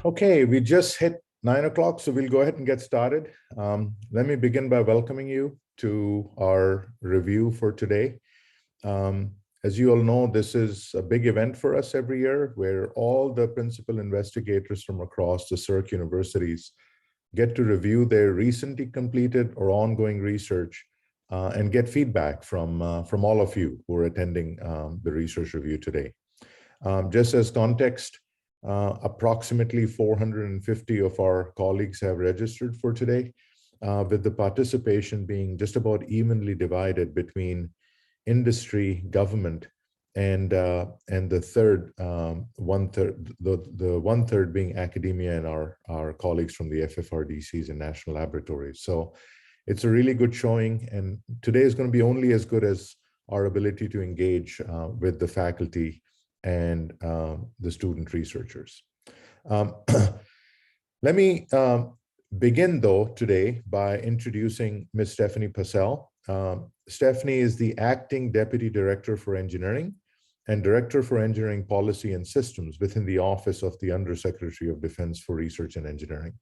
Okay, we just hit 9 o'clock, so we'll go ahead and get started. Let me begin by welcoming you to our review for today. As you all know, this is a big event for us every year where all the principal investigators from across the SERC universities get to review their recently completed or ongoing research and get feedback from all of you who are attending the research review today. Just as context, approximately 450 of our colleagues have registered for today, with the participation being just about evenly divided between industry, government, and the third one-third, the one-third being academia and our colleagues from the FFRDCs and national laboratories. So it's a really good showing, and today is going to be only as good as our ability to engage with the faculty and the student researchers. Let me begin though today by introducing Ms. Stephanie Possehl. Stephanie is the Acting Deputy Director for Engineering and Director for Engineering Policy and Systems within the Office of the Undersecretary of Defense for Research and Engineering.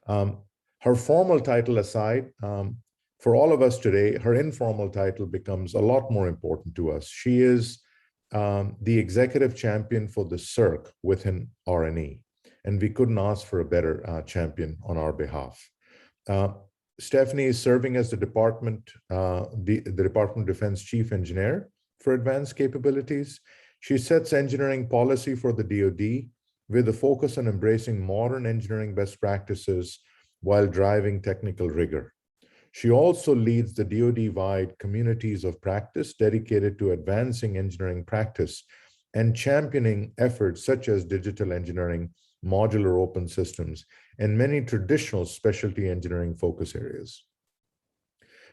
Her formal title aside, for all of us today, her informal title becomes a lot more important to us. She is the executive champion for the SERC within R&E, and we couldn't ask for a better champion on our behalf. Stephanie is serving as the Department of Defense Chief Engineer for Advanced Capabilities. She sets engineering policy for the DoD with a focus on embracing modern engineering best practices while driving technical rigor. She also leads the DoD-wide communities of practice dedicated to advancing engineering practice and championing efforts such as digital engineering, modular open systems, and many traditional specialty engineering focus areas.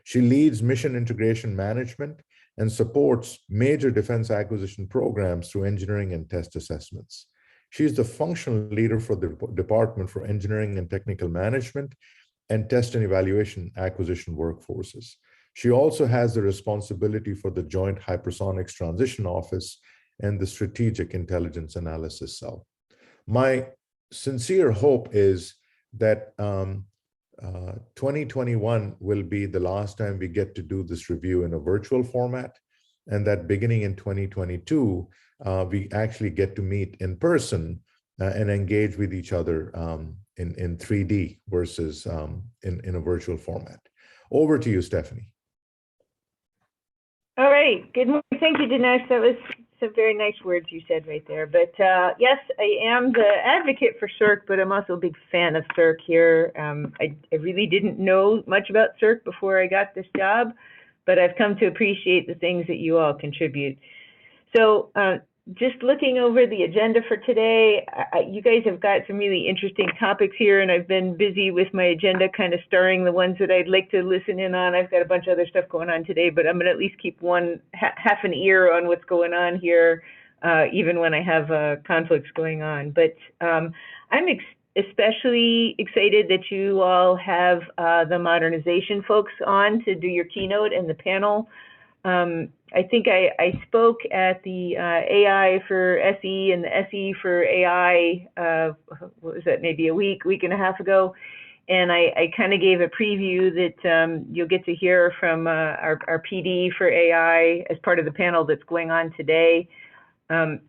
She leads mission integration management and supports major defense acquisition programs through engineering and test assessments. She is the functional leader for the Department for Engineering and Technical Management and Test and Evaluation Acquisition Workforces. She also has the responsibility for the Joint Hypersonics Transition Office and the Strategic Intelligence Analysis Cell. My sincere hope is that 2021 will be the last time we get to do this review in a virtual format, and that beginning in 2022, we actually get to meet in person and engage with each other in 3D versus in a virtual format. Over to you, Stephanie. All right. Good morning. Thank you, Dinesh. That was some very nice words you said right there. But yes, I am the advocate for SERC, but I'm also a big fan of SERC here. I really didn't know much about SERC before I got this job, but I've come to appreciate the things that you all contribute. So just looking over the agenda for today, you guys have got some really interesting topics here, and I've been busy with my agenda kind of starring the ones that I'd like to listen in on. I've got a bunch of other stuff going on today, but I'm going to at least keep half an ear on what's going on here, even when I have conflicts going on. But I'm especially excited that you all have the modernization folks on to do your keynote and the panel. I think I spoke at the AI for SE and the SE for AI, what was that, maybe a week and a half ago. And I kind of gave a preview that you'll get to hear from our PD for AI as part of the panel that's going on today. And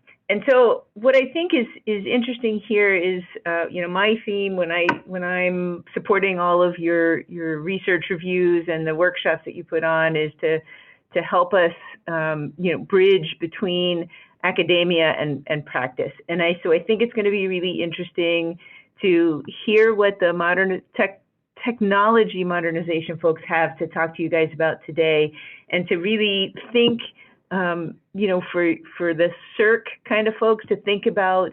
so what I think is interesting here is, you know, my theme when I'm supporting all of your research reviews and the workshops that you put on is to help us, you know, bridge between academia and practice. And so I think it's going to be really interesting to hear what the technology modernization folks have to talk to you guys about today, and to really think, you know, for the SERC kind of folks to think about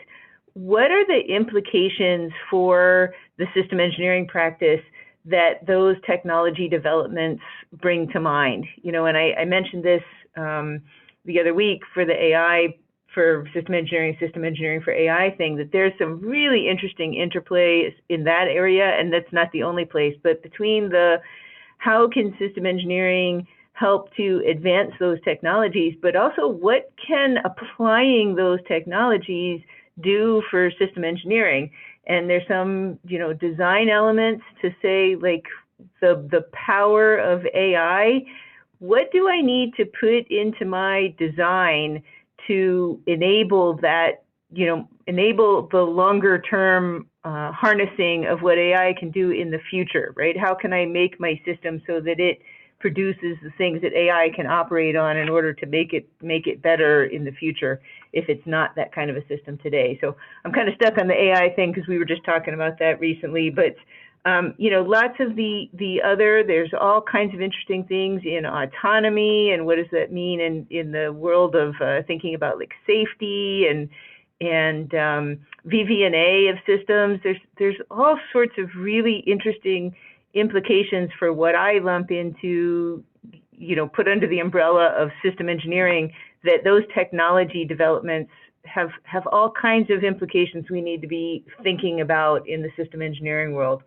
what are the implications for the system engineering practice that those technology developments bring to mind. You know, and I mentioned this the other week for the AI for system engineering for AI thing, that there's some really interesting interplay in that area, and that's not the only place, but between the how can system engineering help to advance those technologies, but also what can applying those technologies do for system engineering? And there's some, design elements to say, like, the power of AI. What do I need to put into my design to enable that, enable the longer term harnessing of what AI can do in the future, right? How can I make my system so that it produces the things that AI can operate on in order to make it better in the future if it's not that kind of a system today? So I'm kind of stuck on the AI thing because we were just talking about that recently, but lots of there's all kinds of interesting things in autonomy, and what does that mean in the world of thinking about like safety and VV&A of systems. There's all sorts of really interesting implications for what I lump into, put under the umbrella of system engineering, that those technology developments have all kinds of implications we need to be thinking about in the system engineering world.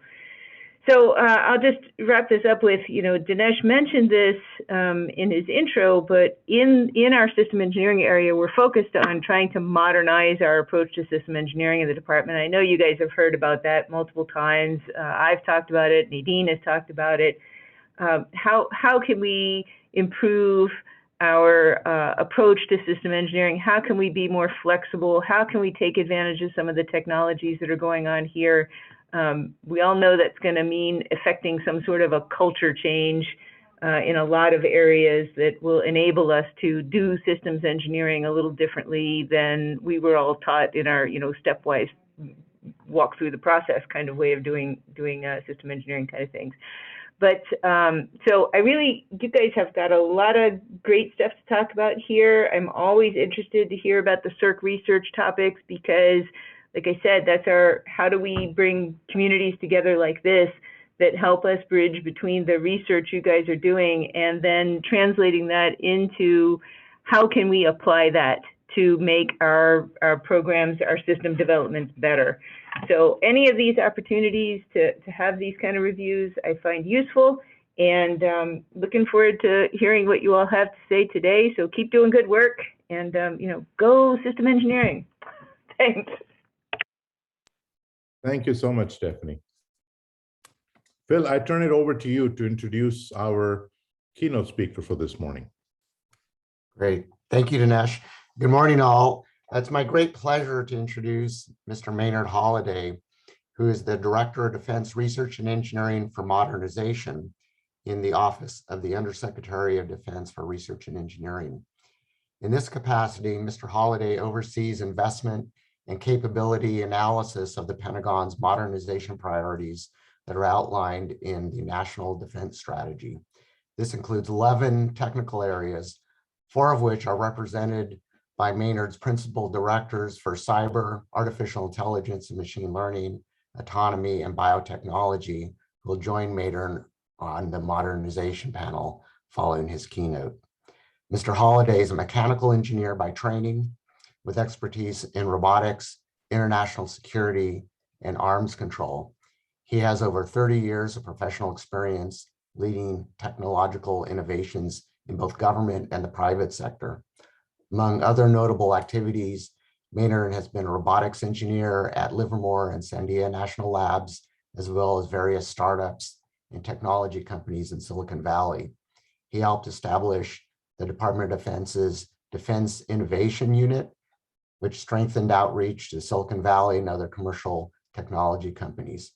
So I'll just wrap this up with, Dinesh mentioned this in his intro, but in our system engineering area, we're focused on trying to modernize our approach to system engineering in the department. I know you guys have heard about that multiple times. I've talked about it. Nadine has talked about it. How can we improve our approach to system engineering? How can we be more flexible? How can we take advantage of some of the technologies that are going on here? We all know that's going to mean affecting some sort of a culture change in a lot of areas that will enable us to do systems engineering a little differently than we were all taught in our, stepwise walk through the process kind of way of doing system engineering kind of things. But so you guys have got a lot of great stuff to talk about here. I'm always interested to hear about the SERC research topics because, like I said, that's how do we bring communities together like this that help us bridge between the research you guys are doing and then translating that into how can we apply that to make our programs, our system developments better. So any of these opportunities to have these kind of reviews I find useful, and looking forward to hearing what you all have to say today. So keep doing good work, and go system engineering. Thanks. Thank you so much, Stephanie. Phil, I turn it over to you to introduce our keynote speaker for this morning. Great. Thank you, Dinesh. Good morning, all. It's my great pleasure to introduce Mr. Maynard Holliday, who is the Director of Defense Research and Engineering for Modernization in the Office of the Undersecretary of Defense for Research and Engineering. In this capacity, Mr. Holliday oversees investment and capability analysis of the Pentagon's modernization priorities that are outlined in the National Defense Strategy. This includes 11 technical areas, 4 of which are represented by Maynard's principal directors for cyber, artificial intelligence and machine learning, autonomy, and biotechnology, who will join Maynard on the modernization panel following his keynote. Mr. Holliday is a mechanical engineer by training with expertise in robotics, international security, and arms control. He has over 30 years of professional experience leading technological innovations in both government and the private sector. Among other notable activities, Maynard has been a robotics engineer at Livermore and Sandia National Labs, as well as various startups and technology companies in Silicon Valley. He helped establish the Department of Defense's Defense Innovation Unit, which strengthened outreach to Silicon Valley and other commercial technology companies.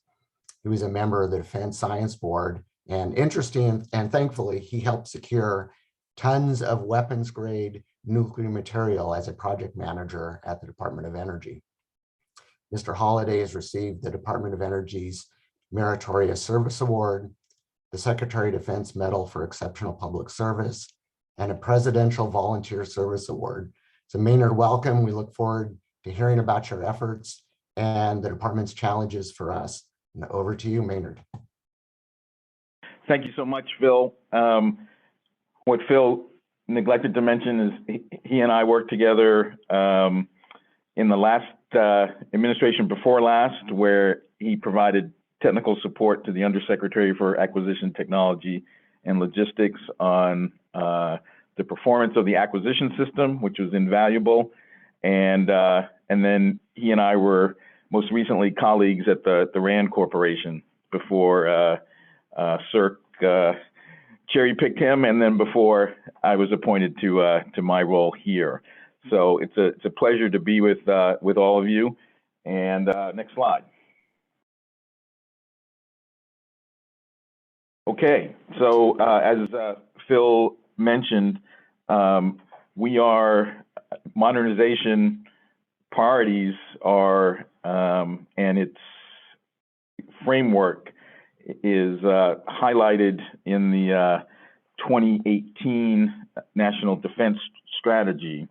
He was a member of the Defense Science Board, and interesting and thankfully, he helped secure tons of weapons-grade nuclear material as a project manager at the Department of Energy. Mr. Holliday has received the Department of Energy's Meritorious Service Award, the Secretary of Defense Medal for Exceptional Public Service, and a Presidential Volunteer Service Award. So Maynard, welcome. We look forward to hearing about your efforts and the department's challenges for us. And over to you, Maynard. Thank you so much, Phil. What Phil neglected to mention is he and I worked together in the last administration before last, where he provided technical support to the Undersecretary for Acquisition Technology and Logistics on the performance of the acquisition system, which was invaluable. and then he and I were most recently colleagues at the RAND Corporation before SERC cherry-picked him, and then before I was appointed to my role here. So it's a pleasure to be with all of you. And next slide. Okay, so as Phil mentioned, modernization priorities are, and its framework is highlighted in the 2018 National Defense Strategy,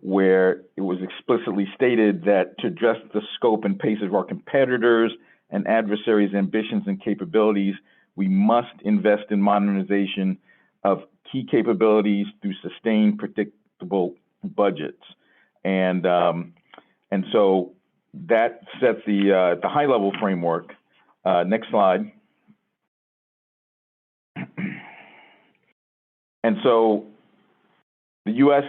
where it was explicitly stated that to address the scope and pace of our competitors and adversaries' ambitions and capabilities, we must invest in modernization of key capabilities through sustained, predictable budgets. And so that sets the high-level framework. Next slide. And so the U.S.,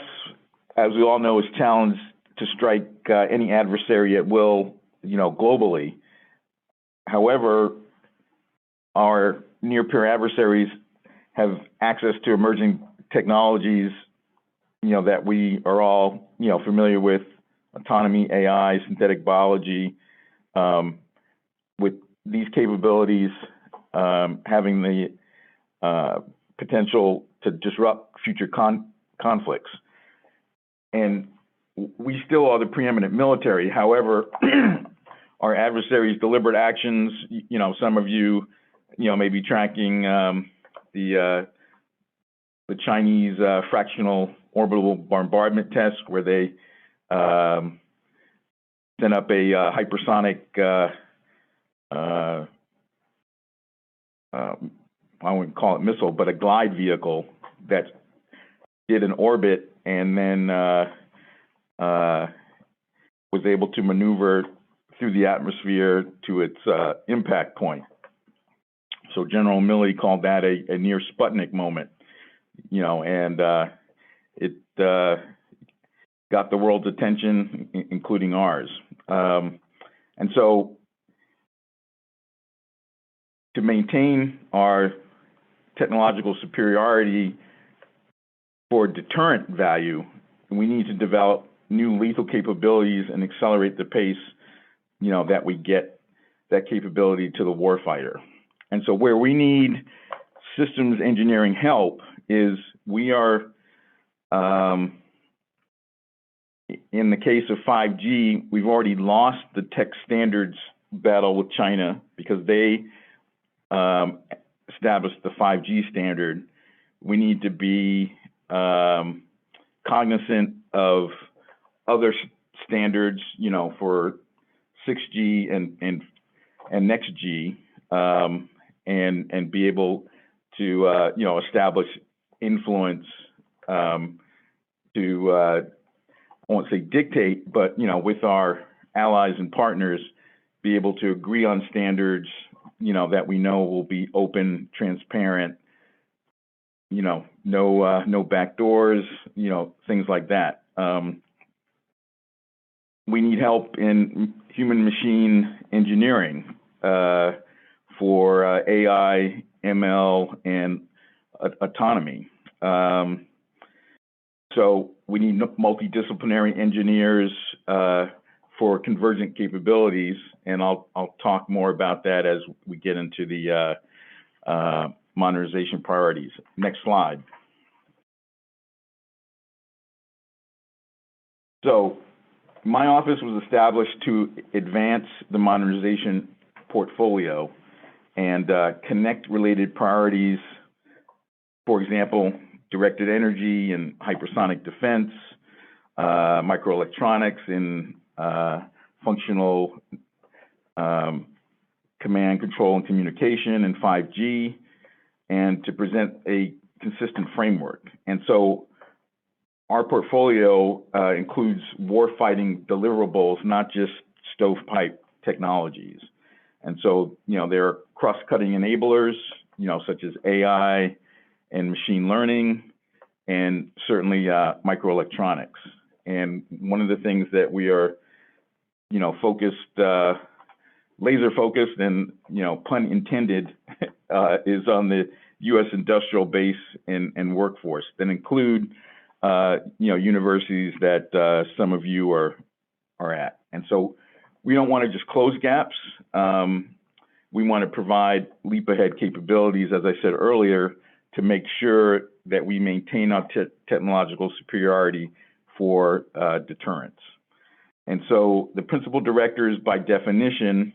as we all know, is challenged to strike any adversary at will, globally. However, our near-peer adversaries have access to emerging technologies, that we are all, familiar with: autonomy, AI, synthetic biology. With these capabilities having the potential to disrupt future conflicts. And we still are the preeminent military. However, our adversaries' deliberate actions, some of you, may be tracking the Chinese fractional orbital bombardment test, where they sent up a hypersonic, I wouldn't call it missile, but a glide vehicle that did an orbit and then was able to maneuver through the atmosphere to its impact point. So General Milley called that a near Sputnik moment, and it got the world's attention, including ours. And so to maintain our technological superiority for deterrent value, we need to develop new lethal capabilities and accelerate the pace, that we get that capability to the warfighter. And so where we need systems engineering help is we are, in the case of 5G, we've already lost the tech standards battle with China because they established the 5G standard. We need to be cognizant of other standards, for 6G and next G, and be able to, establish influence to, I won't say dictate, but, with our allies and partners, be able to agree on standards, that we know will be open, transparent, no back doors, things like that. We need help in human-machine engineering for AI, ML, and autonomy. So we need multidisciplinary engineers for convergent capabilities, and I'll talk more about that as we get into the modernization priorities. Next slide. So my office was established to advance the modernization portfolio and connect related priorities, for example, directed energy and hypersonic defense, microelectronics and functional command, control, and communication, and 5G, and to present a consistent framework. And so our portfolio includes warfighting deliverables, not just stovepipe technologies. And so, there are cross-cutting enablers, such as AI and machine learning, and certainly microelectronics. And one of the things that we are, focused, laser focused, and pun intended, is on the U.S. industrial base and workforce that include, universities that some of you are at. And so we don't want to just close gaps. We want to provide leap ahead capabilities, as I said earlier, to make sure that we maintain our technological superiority for deterrence. And so the principal directors, by definition,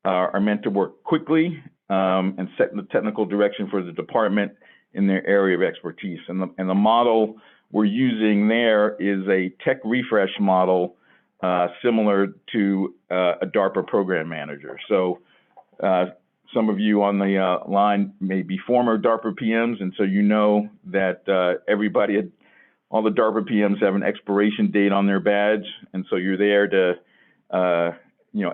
are meant to work quickly and set the technical direction for the department in their area of expertise. And the model we're using there is a tech refresh model similar to a DARPA program manager. So some of you on the line may be former DARPA PMs, and so that all the DARPA PMs have an expiration date on their badge, and so you're there to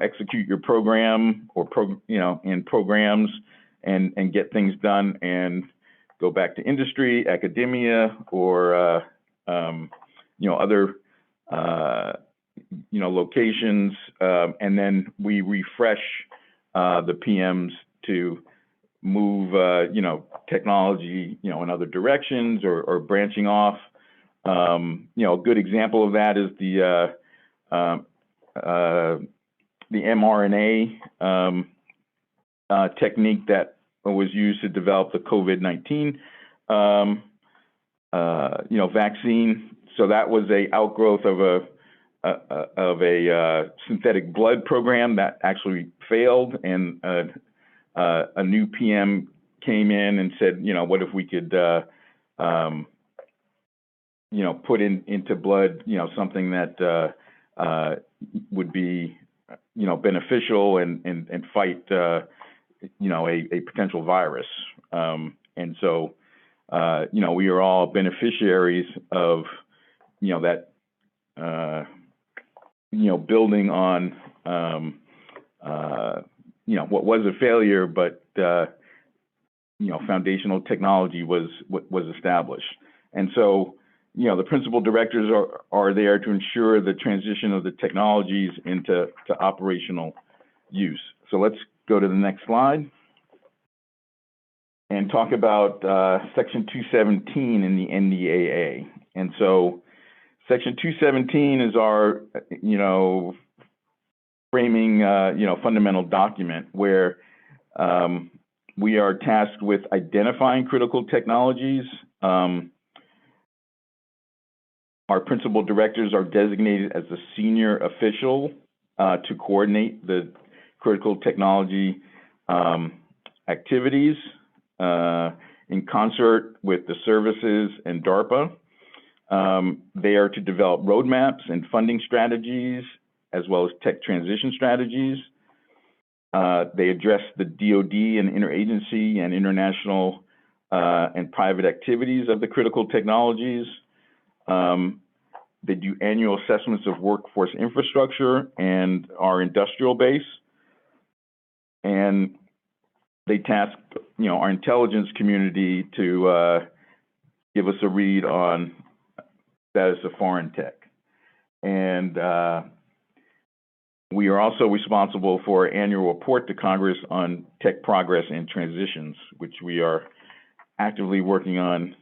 execute your program or in programs and get things done and go back to industry, academia, or other locations, and then we refresh the PMs to move technology in other directions or branching off. A good example of that is the mRNA technique that was used to develop the COVID-19 vaccine. So that was a outgrowth of a synthetic blood program that actually failed, and a new PM came in and said, what if we could put into blood something that would be beneficial and fight a potential virus. And so we are all beneficiaries of that building on what was a failure, but foundational technology was established. And so the principal directors are there to ensure the transition of the technologies into operational use. So let's go to the next slide and talk about Section 217 in the NDAA. And so Section 217 is our, framing, fundamental document where we are tasked with identifying critical technologies. Our principal directors are designated as the senior official to coordinate the critical technology activities in concert with the services and DARPA. They are to develop roadmaps and funding strategies, as well as tech transition strategies. They address the DoD and interagency and international and private activities of the critical technologies. They do annual assessments of workforce infrastructure and our industrial base. And they task, our intelligence community to give us a read on status of foreign tech. And we are also responsible for an annual report to Congress on tech progress and transitions, which we are actively working on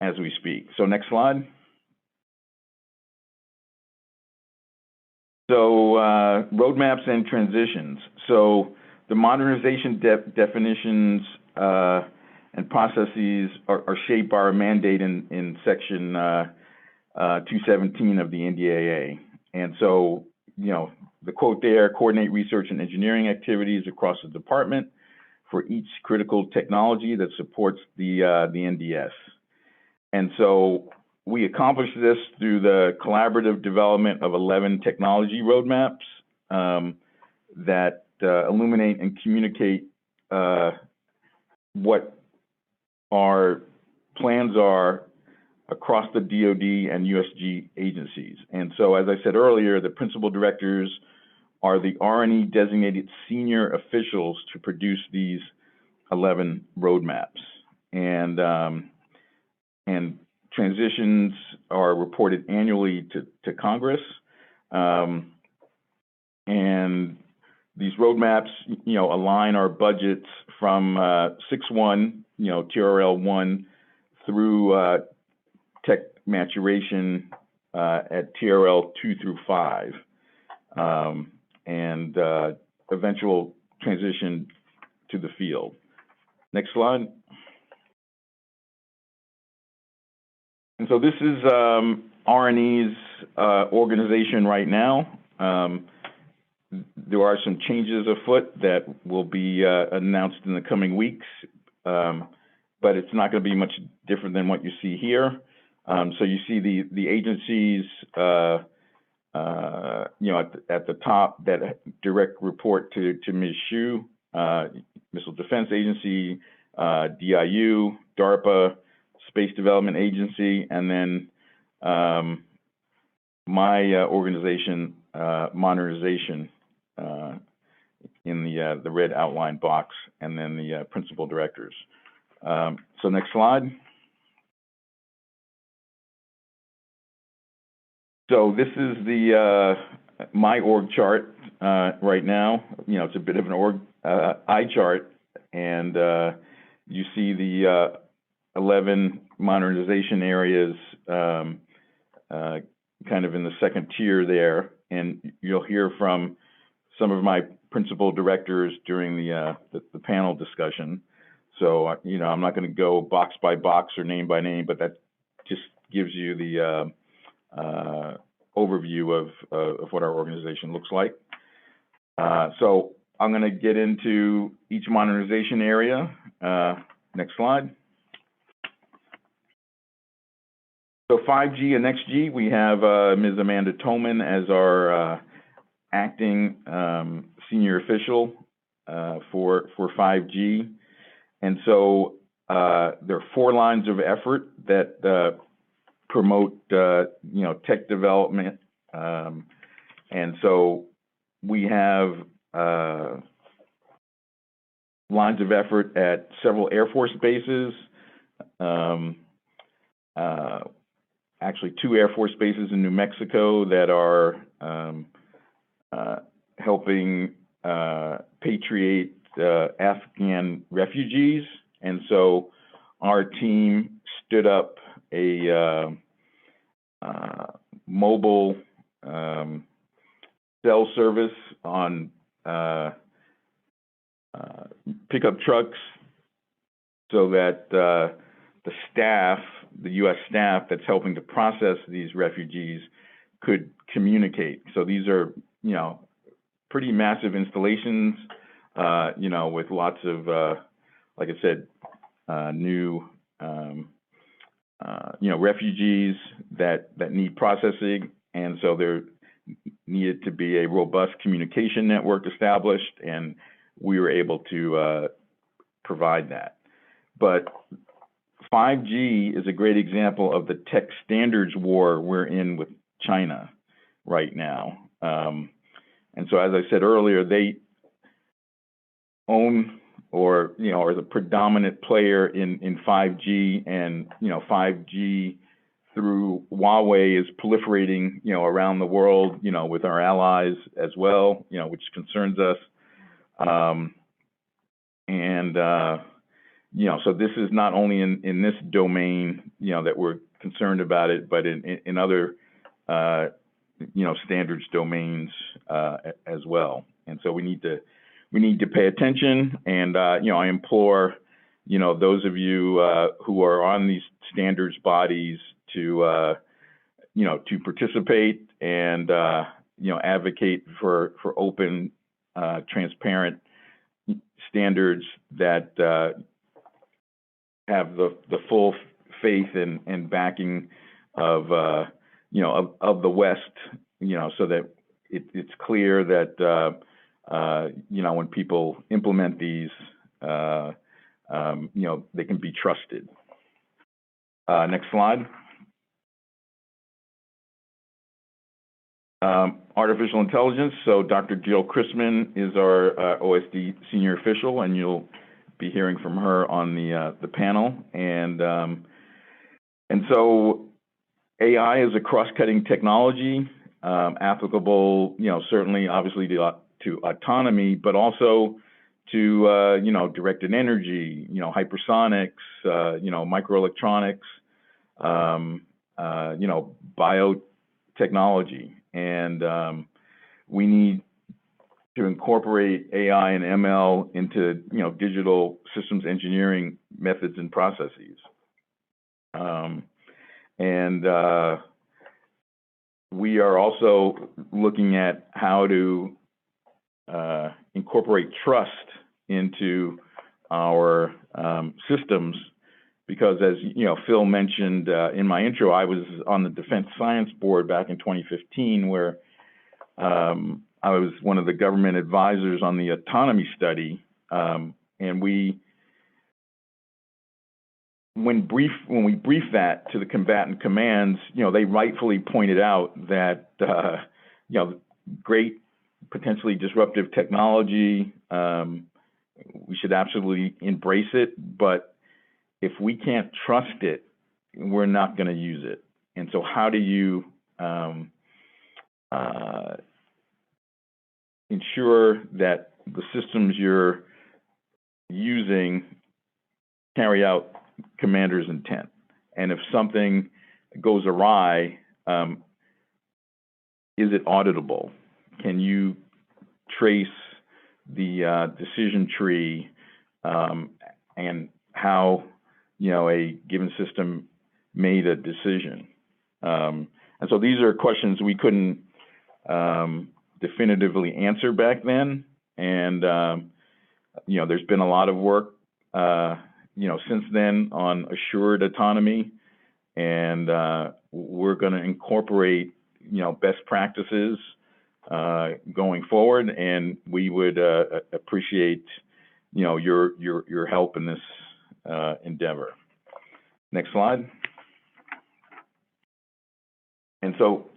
as we speak. So next slide. So roadmaps and transitions. So the modernization definitions and processes are shaped by our mandate in Section 217 of the NDAA. And so, the quote there, coordinate research and engineering activities across the department for each critical technology that supports the NDS. And so we accomplish this through the collaborative development of 11 technology roadmaps that illuminate and communicate what our plans are across the DoD and USG agencies. And so, as I said earlier, the principal directors are the R&E designated senior officials to produce these 11 roadmaps. And transitions are reported annually to Congress. And these roadmaps, align our budgets from 6-1, TRL-1 through tech maturation at TRL 2 through 5, and eventual transition to the field. Next slide. And so this is R&E's organization right now. There are some changes afoot that will be announced in the coming weeks, but it's not going to be much different than what you see here. So you see the agencies, at the top that direct report to Ms. Xu, Missile Defense Agency, DIU, DARPA, Space Development Agency, and then my organization, Modernization, in the red outline box, and then the principal directors. So next slide. So this is the my org chart right now. It's a bit of an org eye chart, and you see the 11 modernization areas kind of in the second tier there, and you'll hear from some of my principal directors during the panel discussion. So I'm not going to go box by box or name by name, but that just gives you the overview of what our organization looks like. So I'm going to get into each modernization area. Next slide. So 5G and XG, we have Ms. Amanda Toman as our acting senior official for 5G. And so there are 4 lines of effort that promote, tech development. And so we have lines of effort at several Air Force bases, actually 2 Air Force bases in New Mexico that are helping patriate Afghan refugees. And so our team stood up a mobile cell service on pickup trucks so that the staff, the U.S. staff that's helping to process these refugees, could communicate. So these are, pretty massive installations, with lots of, like I said, new, refugees that need processing. And so there needed to be a robust communication network established, and we were able to provide that. But 5G is a great example of the tech standards war we're in with China right now. And so, as I said earlier, they own or, are the predominant player in 5G, and, 5G through Huawei is proliferating, around the world, with our allies as well, which concerns us. So this is not only in this domain, that we're concerned about it, but in other, standards domains as well. And so we need to pay attention. And I implore, those of you who are on these standards bodies to participate and advocate for open, transparent standards that have the full faith and backing of the West, so that it's clear that when people implement these, they can be trusted. Next slide. Artificial intelligence. So Dr. Jill Chrisman is our OSD senior official, and you'll be hearing from her on the panel. And And so AI is a cross-cutting technology, applicable, certainly obviously to autonomy, but also to, directed energy, hypersonics, microelectronics, biotechnology. And we need to incorporate AI and ML into, digital systems engineering methods and processes. We are also looking at how to incorporate trust into our systems, because as Phil mentioned in my intro, I was on the Defense Science Board back in 2015, where I was one of the government advisors on the autonomy study, and when we briefed that to the combatant commands, they rightfully pointed out that great potentially disruptive technology, we should absolutely embrace it, but if we can't trust it, we're not going to use it. And so how do you ensure that the systems you're using carry out commander's intent? And if something goes awry, is it auditable? Can you trace the decision tree and how a given system made a decision? And so these are questions we couldn't definitively answer back then. And there's been a lot of work since then on assured autonomy, and we're going to incorporate best practices going forward, and we would appreciate your help in this endeavor. Next slide. And so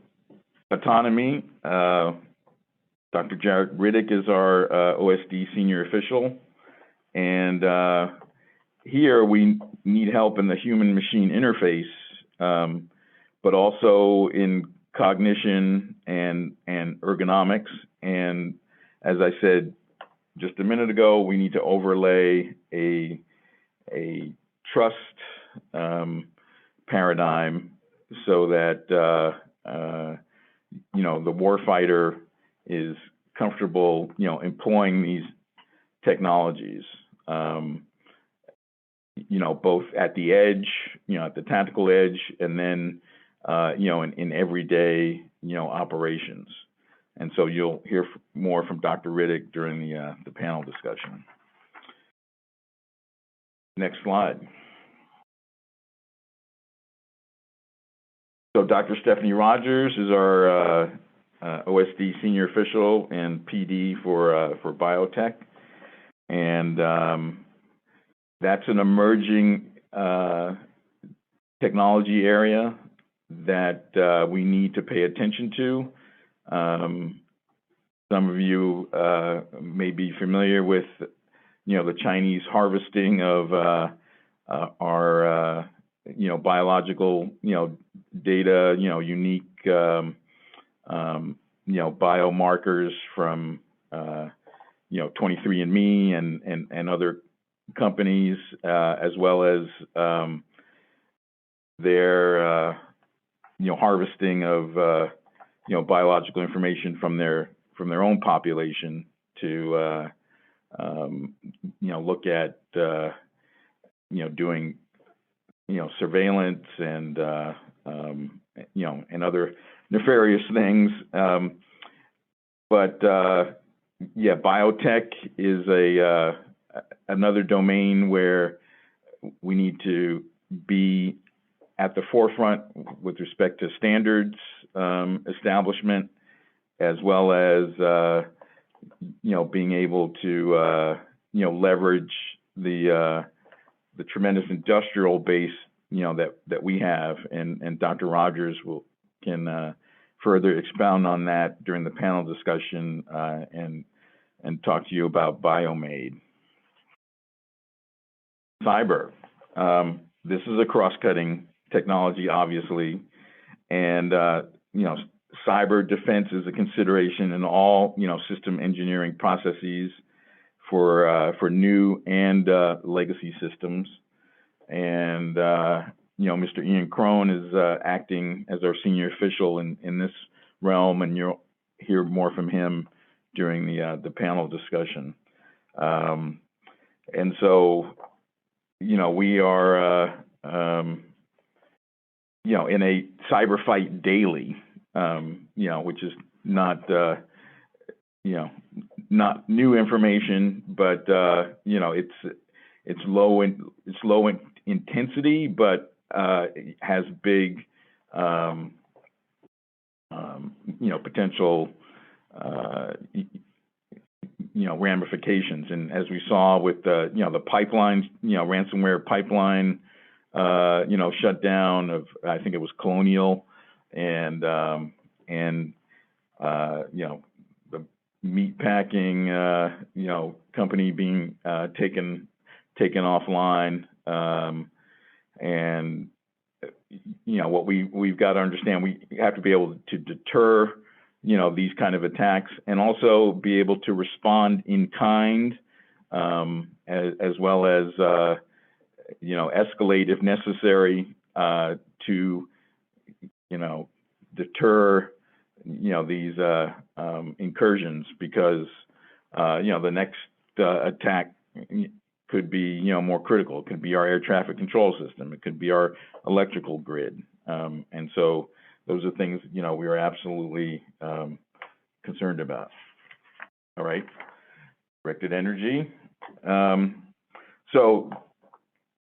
autonomy, Dr. Jared Riddick is our OSD senior official, and here we need help in the human-machine interface, but also in cognition and ergonomics. And as I said just a minute ago, we need to overlay a trust paradigm so that the warfighter is comfortable, employing these technologies. Both at the edge, at the tactical edge, and then, in everyday, operations. And so you'll hear more from Dr. Riddick during the panel discussion. Next slide. So Dr. Stephanie Rogers is our OSD senior official and PD for biotech, and that's an emerging technology area that we need to pay attention to. Some of you may be familiar with, the Chinese harvesting of our, biological, data, unique, biomarkers from, 23andMe and other companies, as well as their harvesting of biological information from their own population to look at doing surveillance and and other nefarious things. But biotech is another domain where we need to be at the forefront with respect to standards establishment, as well as being able to leverage the tremendous industrial base that we have, and Dr. Rogers can further expound on that during the panel discussion and talk to you about BioMade. Cyber. This is a cross-cutting technology, obviously, and cyber defense is a consideration in all system engineering processes for new and legacy systems. And Mr. Ian Crone is acting as our senior official in this realm, and you'll hear more from him during the panel discussion. And so, we are in a cyber fight daily, which is not not new information, but it's low in intensity, but has big potential ramifications. And as we saw with the pipelines, ransomware pipeline shutdown of, I think it was Colonial, and the meat packing company being taken offline, and what we've got to understand, we have to be able to deter these kind of attacks, and also be able to respond in kind, as well as escalate if necessary, to deter these incursions, because the next attack could be more critical. It could be our air traffic control system. It could be our electrical grid, and so those are things we are absolutely concerned about. All right, directed energy. So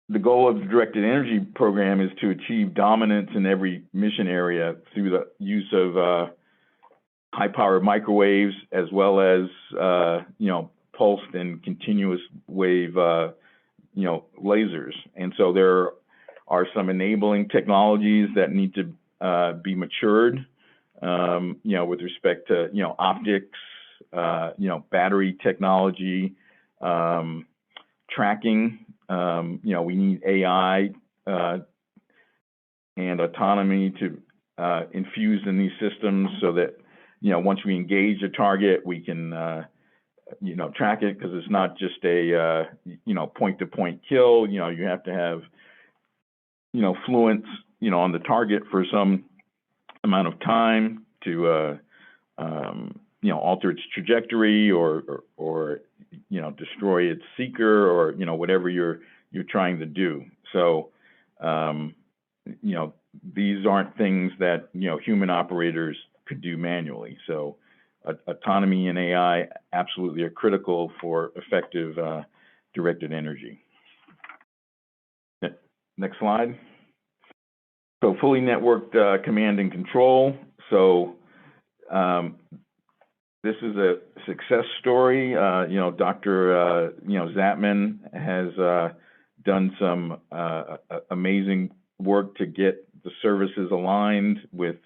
the goal of the directed energy program is to achieve dominance in every mission area through the use of high-powered microwaves, as well as pulsed and continuous wave lasers. And so there are some enabling technologies that need to be matured, with respect to optics, battery technology, tracking. We need AI and autonomy to infuse in these systems, so that once we engage a target, we can track it, because it's not just a point-to-point kill. You have to have fluence on the target for some amount of time to alter its trajectory, or destroy its seeker, or whatever you're trying to do. So these aren't things that human operators could do manually. So autonomy and AI absolutely are critical for effective directed energy. Next slide. So fully networked command and control. So this is a success story. Dr. Zatman has done some amazing work to get the services aligned with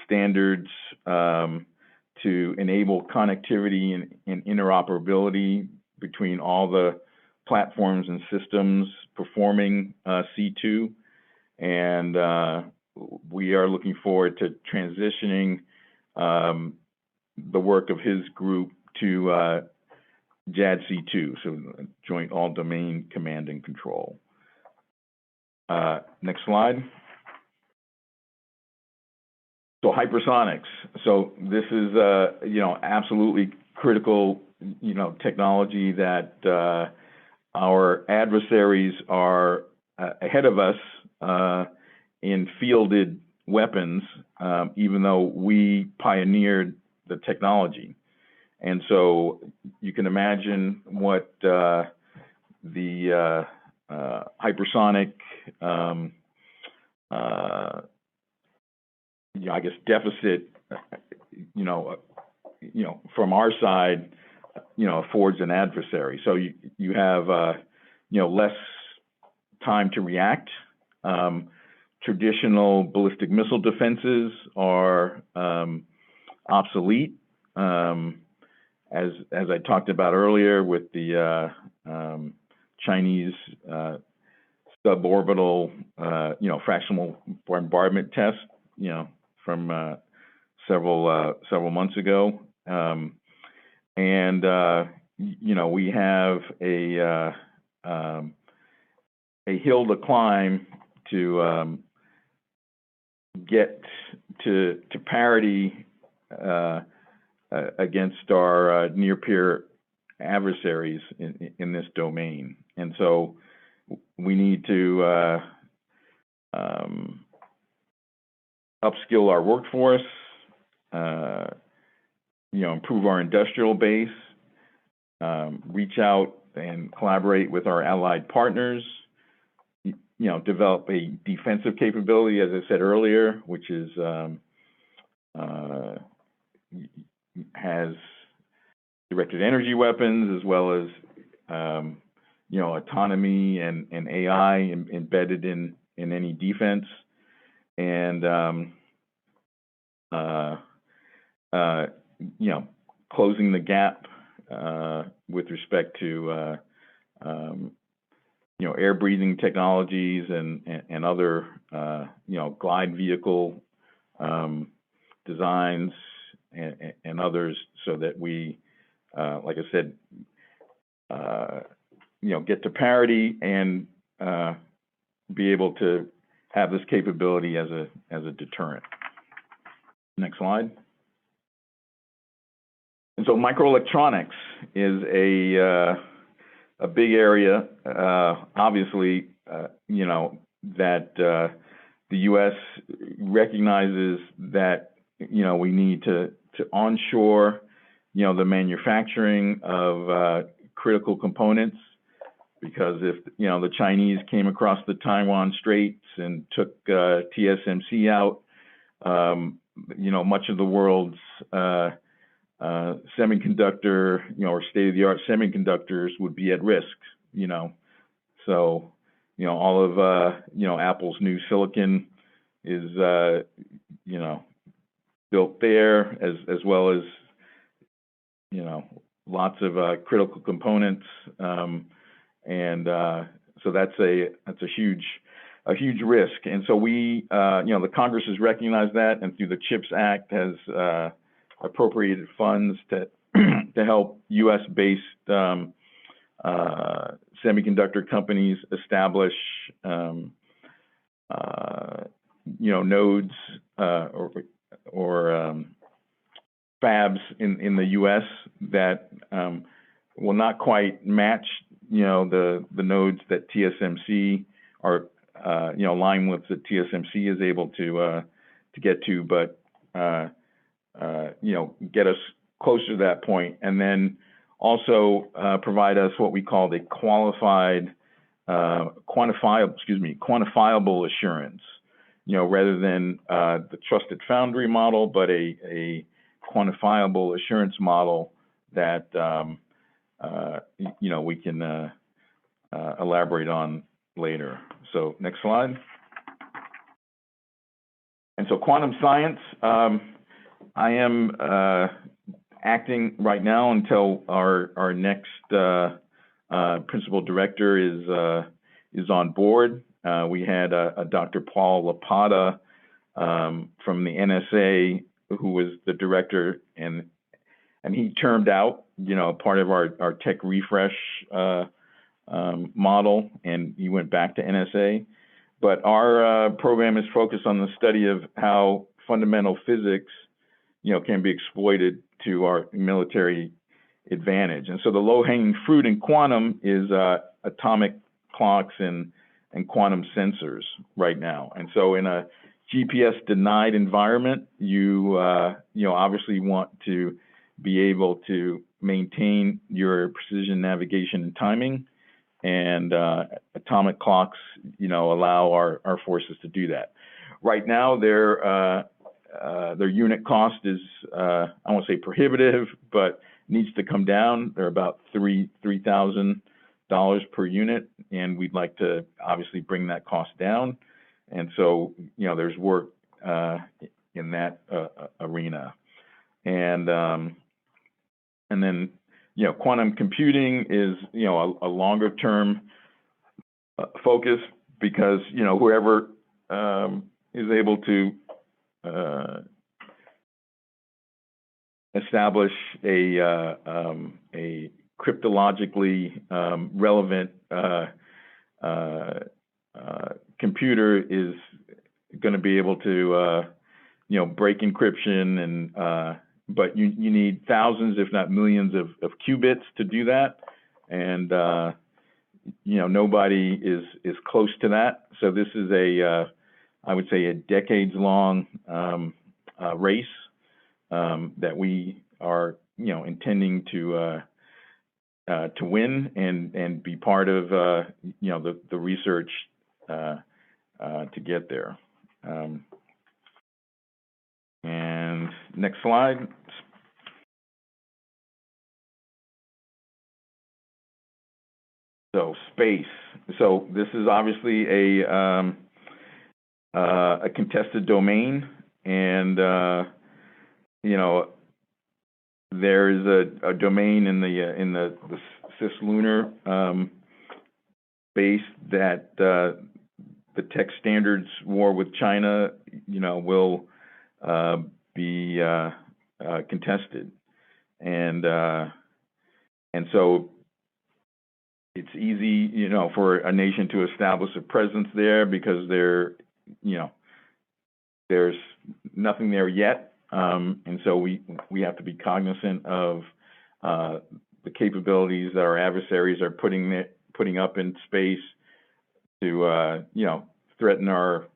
standards to enable connectivity and interoperability between all the platforms and systems performing C2. And we are looking forward to transitioning the work of his group to JADC2, so Joint All Domain Command and Control. Next slide. So hypersonics. So this is absolutely critical technology that our adversaries are ahead of us in fielded weapons, even though we pioneered the technology. And so you can imagine what the hypersonic, deficit, from our side, affords an adversary. So you have, less time to react. Traditional ballistic missile defenses are obsolete, as I talked about earlier with the Chinese suborbital, fractional bombardment test, from several months ago. We have a hill to climb to get to parity against our near-peer adversaries in this domain. And so we need to upskill our workforce, improve our industrial base, reach out and collaborate with our allied partners, develop a defensive capability, as I said earlier, which is has directed energy weapons, as well as autonomy and AI embedded in any defense, and closing the gap with respect to air breathing technologies and other glide vehicle designs and others, so that we, like I said, get to parity and be able to have this capability as a deterrent. Next slide. And so microelectronics is a big area, obviously, that the U.S. recognizes that, we need to onshore, the manufacturing of critical components, because if, the Chinese came across the Taiwan Straits and took TSMC out, much of the world's semiconductor, or state-of-the-art semiconductors would be at risk, So, all of, Apple's new silicon is, built there, as well as, lots of critical components. So that's a huge risk. And so we, the Congress has recognized that, and through the CHIPS Act has appropriated funds to to help U.S.-based semiconductor companies establish nodes or fabs in the U.S. that will not quite match the nodes that TSMC are line widths that TSMC is able to get to, but get us closer to that point, and then also provide us what we call the quantifiable assurance, rather than the trusted foundry model, but a quantifiable assurance model that we can elaborate on later. So next slide. And so quantum science, I am acting right now until our next principal director is on board. We had a Dr. Paul Lapata from the NSA, who was the director, and he termed out, part of our tech refresh model, and he went back to NSA. But our program is focused on the study of how fundamental physics, can be exploited to our military advantage. And so the low-hanging fruit in quantum is atomic clocks and quantum sensors right now. And so in a GPS-denied environment, you obviously want to be able to maintain your precision navigation and timing, and atomic clocks, allow our forces to do that. Right now, their unit cost is, I won't say prohibitive, but needs to come down. They're about $3,000 per unit, and we'd like to obviously bring that cost down. And so, there's work in that arena. And then, quantum computing is, a longer term focus, because, you know, whoever is able to establish a cryptologically relevant computer is going to be able to, you know, break encryption, and but you need thousands, if not millions, of qubits to do that, and you know, nobody is close to that. So this is I would say, a decades-long race that we are, you know, intending to win and be part of, you know, the research to get there. And next slide. So space. So this is obviously a contested domain, and you know, there's a domain in the cislunar space that the tech standards war with China, you know, will be contested, and so it's easy, you know, for a nation to establish a presence there because you know, there's nothing there yet, and so we have to be cognizant of the capabilities that our adversaries are putting up in space to you know, threaten our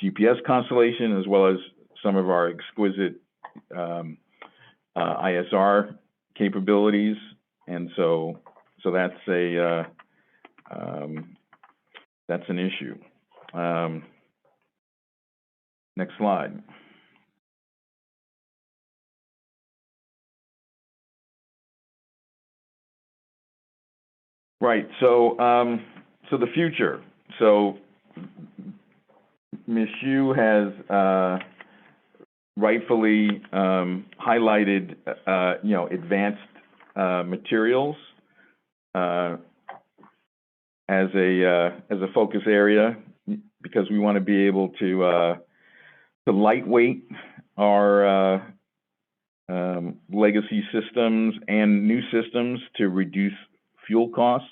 GPS constellation, as well as some of our exquisite ISR capabilities, and so that's an issue. Next slide. Right. So the future. So Ms. Xu has rightfully highlighted, you know, advanced materials as a focus area, because we want to be able to lightweight our legacy systems and new systems to reduce fuel costs.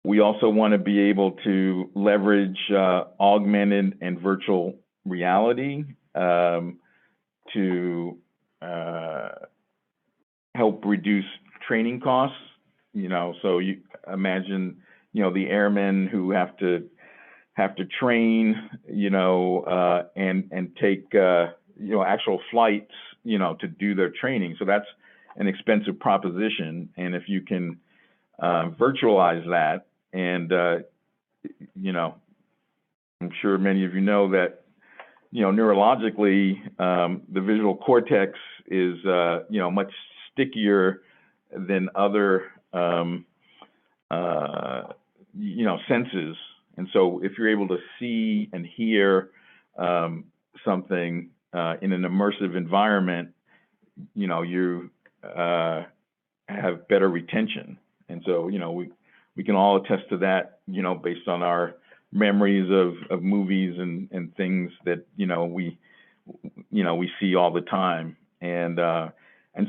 We also want to be able to leverage augmented and virtual reality to help reduce training costs. You know, so you imagine, you know, the airmen who have to train, you know, and take you know, actual flights, you know, to do their training. So that's an expensive proposition, and if you can virtualize that, and you know, I'm sure many of you know that, you know, neurologically, the visual cortex is you know, much stickier than other you know, senses, and so if you're able to see and hear something in an immersive environment, you know, you have better retention. And so, you know, we can all attest to that, you know, based on our memories of movies and things that, you know, we see all the time. And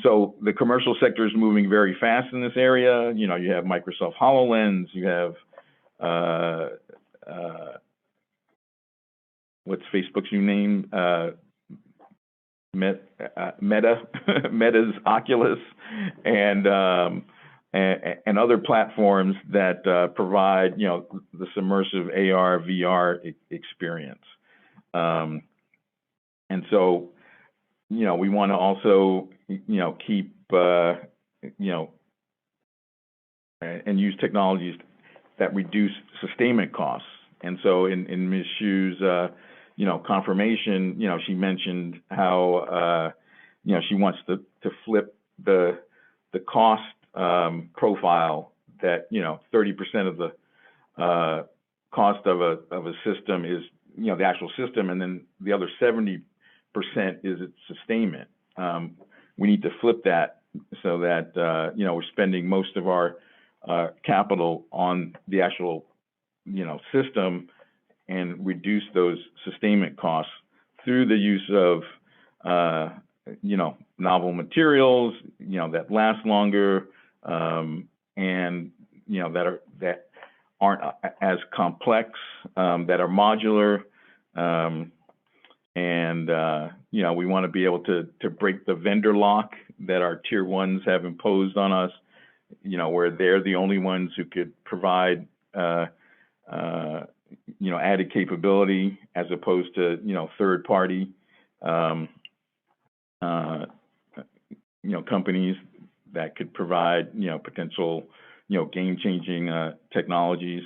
so the commercial sector is moving very fast in this area. You know, you have Microsoft HoloLens, you have what's Facebook's new name? Meta, Meta's Oculus, and other platforms that provide, you know, this immersive AR, VR experience. And so, you know, we want to also, you know, keep, you know, and use technologies that reduce sustainment costs. And so in Ms. Xu's, you know, confirmation, you know, she mentioned how, you know, she wants to flip the cost profile, that, you know, 30% of the cost of a system is, you know, the actual system, and then the other 70% is its sustainment. We need to flip that so that, you know, we're spending most of our capital on the actual, system and reduce those sustainment costs through the use of, novel materials, that last longer, and, that aren't as complex, that are modular. We want to be able to break the vendor lock that our tier ones have imposed on us, where they're the only ones who could provide, added capability as opposed to, third party, companies that could provide, potential, game-changing technologies.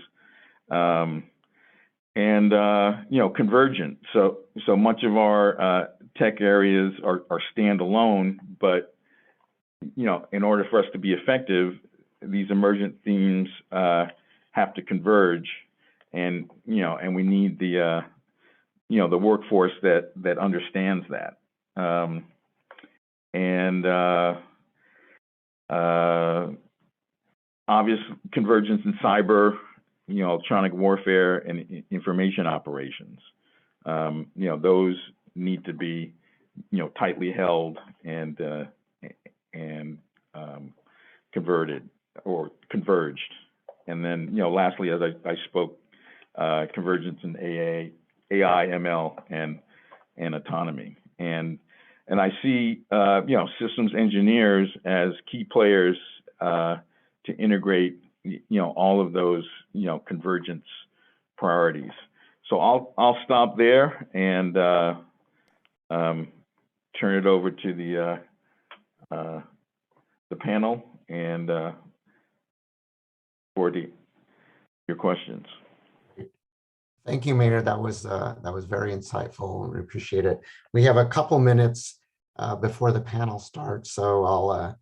Convergent. So much of our tech areas are standalone, but in order for us to be effective, these emergent themes have to converge, and we need the the workforce that understands that. Obvious convergence in cyber, electronic warfare, and information operations. Those need to be, tightly held and converted or converged. And then, lastly, as I spoke, convergence in AI, ML, and autonomy. And I see, systems engineers as key players to integrate, all of those, convergence priorities. So I'll stop there and turn it over to the panel and for your questions. Thank you, Maynard. That was very insightful. We appreciate it. We have a couple minutes before the panel starts, so I'll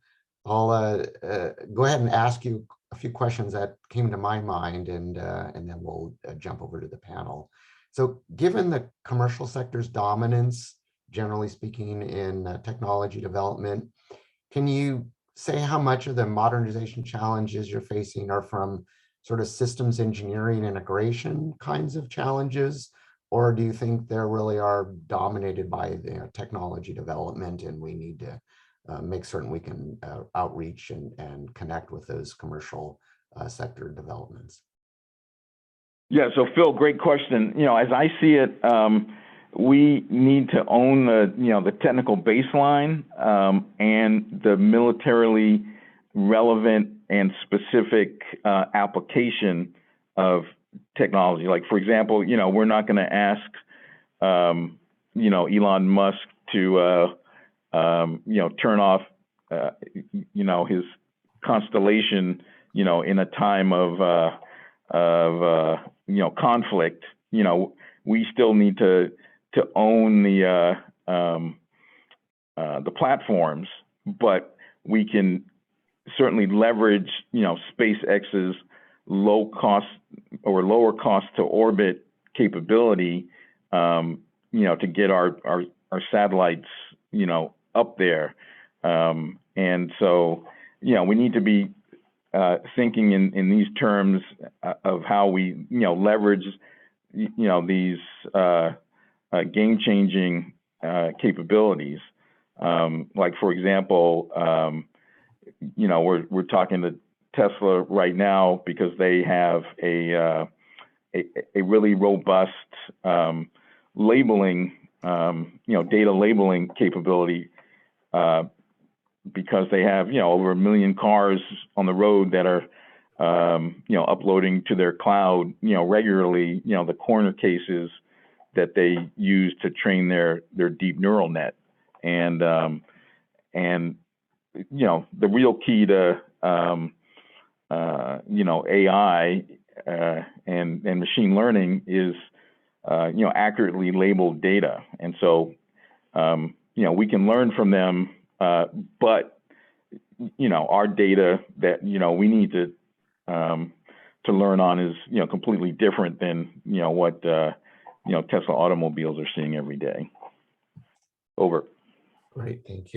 go ahead and ask you a few questions that came to my mind, and then we'll jump over to the panel. So, given the commercial sector's dominance, generally speaking, in technology development, can you say how much of the modernization challenges you're facing are from sort of systems engineering integration kinds of challenges, or do you think they really are dominated by technology development, and we need to make certain we can outreach and connect with those commercial sector developments? Yeah, so Phil, great question. As I see it, we need to own the technical baseline and the militarily relevant and specific application of technology. Like, for example, we're not going to ask, Elon Musk to, turn off, his constellation, in a time of conflict. We still need to own the platforms, but we can certainly leverage, SpaceX's low cost or lower cost to orbit capability, to get our satellites, up there. And so, we need to be thinking in these terms of how we, leverage, these game-changing capabilities. Like, for example, we're talking to Tesla right now because they have a really robust labeling, data labeling capability, because they have, over 1 million cars on the road that are, uploading to their cloud, regularly, the corner cases that they use to train their deep neural net. And the real key to, AI and machine learning is, accurately labeled data. And so, we can learn from them, but, our data that, we need to learn on is, completely different than, what, Tesla automobiles are seeing every day. Over. Great, thank you.